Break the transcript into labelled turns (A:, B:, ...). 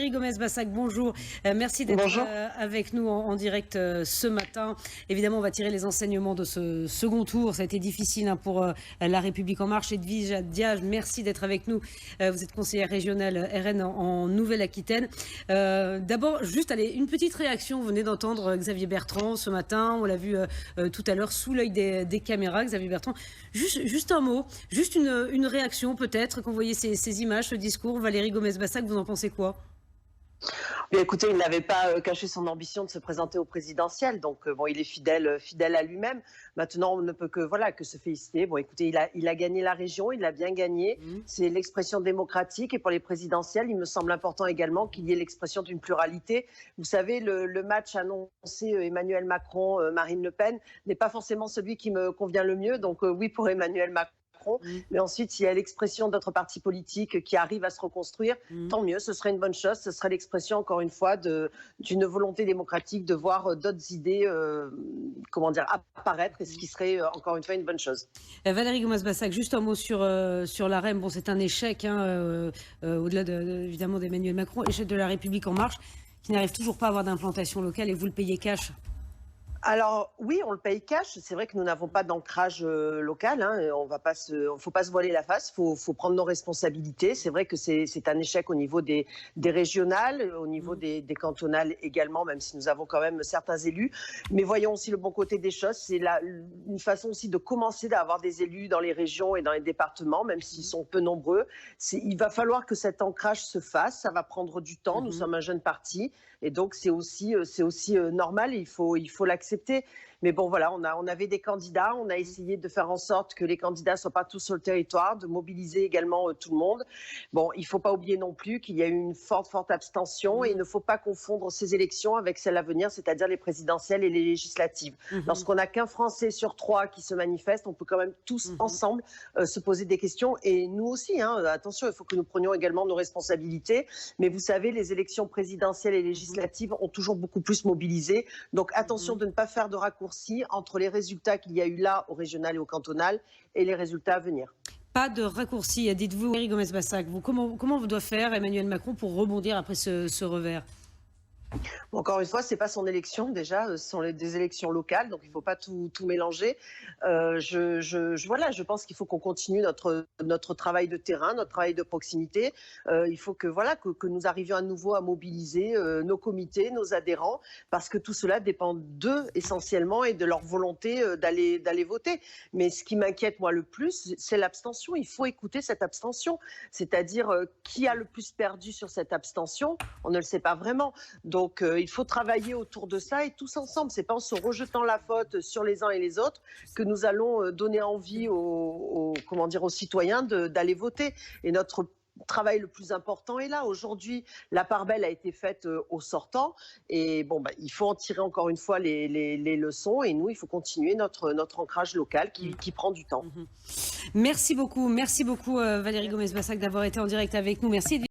A: Valérie Gomez-Bassac, bonjour. Merci d'être avec nous en direct ce matin. Évidemment, on va tirer les enseignements de ce second tour. Ça a été difficile pour La République En Marche. Edwige Diage, merci d'être avec nous. Vous êtes conseillère régionale RN en Nouvelle-Aquitaine. D'abord, juste une petite réaction. Vous venez d'entendre Xavier Bertrand ce matin. On l'a vu tout à l'heure sous l'œil des caméras. Xavier Bertrand, juste un mot, juste une réaction peut-être quand vous voyez ces images, ce discours. Valérie Gomez-Bassac, vous en pensez quoi?
B: Mais écoutez, il n'avait pas caché son ambition de se présenter au présidentiel, donc bon, il est fidèle à lui-même. Maintenant, on ne peut que se féliciter. Bon, écoutez, il a gagné la région, il a bien gagné. C'est l'expression démocratique, et pour les présidentielles, il me semble important également qu'il y ait l'expression d'une pluralité. Vous savez, le match annoncé Emmanuel Macron, Marine Le Pen n'est pas forcément celui qui me convient le mieux. Donc oui pour Emmanuel Macron. Mais ensuite, s'il y a l'expression d'autres partis politiques qui arrivent à se reconstruire, tant mieux, ce serait une bonne chose. Ce serait l'expression, encore une fois, d'une volonté démocratique de voir d'autres idées apparaître, et ce qui serait, encore une fois, une bonne chose.
A: Valérie Gomez-Bassac, juste un mot sur la REM. Bon, c'est un échec, au-delà évidemment d'Emmanuel Macron, échec de La République En Marche, qui n'arrive toujours pas à avoir d'implantation locale, et vous le payez cash.
B: Alors oui, on le paye cash. C'est vrai que nous n'avons pas d'ancrage local. Faut pas se voiler la face. Faut prendre nos responsabilités. C'est vrai que c'est un échec au niveau des régionales, au niveau des cantonales également, même si nous avons quand même certains élus. Mais voyons aussi le bon côté des choses. C'est une façon aussi de commencer à avoir des élus dans les régions et dans les départements, même s'ils sont peu nombreux. Il va falloir que cet ancrage se fasse. Ça va prendre du temps. Nous sommes un jeune parti, et donc c'est aussi normal. Il faut l'accepter. Mais bon, voilà, on avait des candidats, on a essayé de faire en sorte que les candidats ne soient pas tous sur le territoire, de mobiliser également tout le monde. Bon, il ne faut pas oublier non plus qu'il y a eu une forte abstention, et il ne faut pas confondre ces élections avec celles à venir, c'est-à-dire les présidentielles et les législatives. Lorsqu'on n'a qu'un Français sur 3 qui se manifeste, on peut quand même tous ensemble se poser des questions, et nous aussi, attention, il faut que nous prenions également nos responsabilités. Mais vous savez, les élections présidentielles et législatives ont toujours beaucoup plus mobilisé, donc attention de ne pas faire de raccourcis entre les résultats qu'il y a eu là au régional et au cantonal et les résultats à venir.
A: Pas de raccourcis, dites-vous, Valérie Gomez-Bassac. Comment doit faire Emmanuel Macron pour rebondir après ce revers?
B: Encore une fois, c'est pas son élection déjà, ce sont des élections locales, donc il ne faut pas tout mélanger. Je pense qu'il faut qu'on continue notre travail de terrain, notre travail de proximité. Il faut que nous arrivions à nouveau à mobiliser nos comités, nos adhérents, parce que tout cela dépend d'eux essentiellement et de leur volonté d'aller voter. Mais ce qui m'inquiète moi le plus, c'est l'abstention. Il faut écouter cette abstention, c'est-à-dire qui a le plus perdu sur cette abstention, on ne le sait pas vraiment. Donc il faut travailler autour de ça, et tous ensemble. C'est pas en se rejetant la faute sur les uns et les autres que nous allons donner envie aux citoyens d'aller voter. Et notre travail le plus important est là. Aujourd'hui, la part belle a été faite aux sortants, et il faut en tirer encore une fois les leçons, et nous, il faut continuer notre ancrage local qui prend du temps.
A: Merci beaucoup Valérie Gomez-Bassac d'avoir été en direct avec nous. Merci.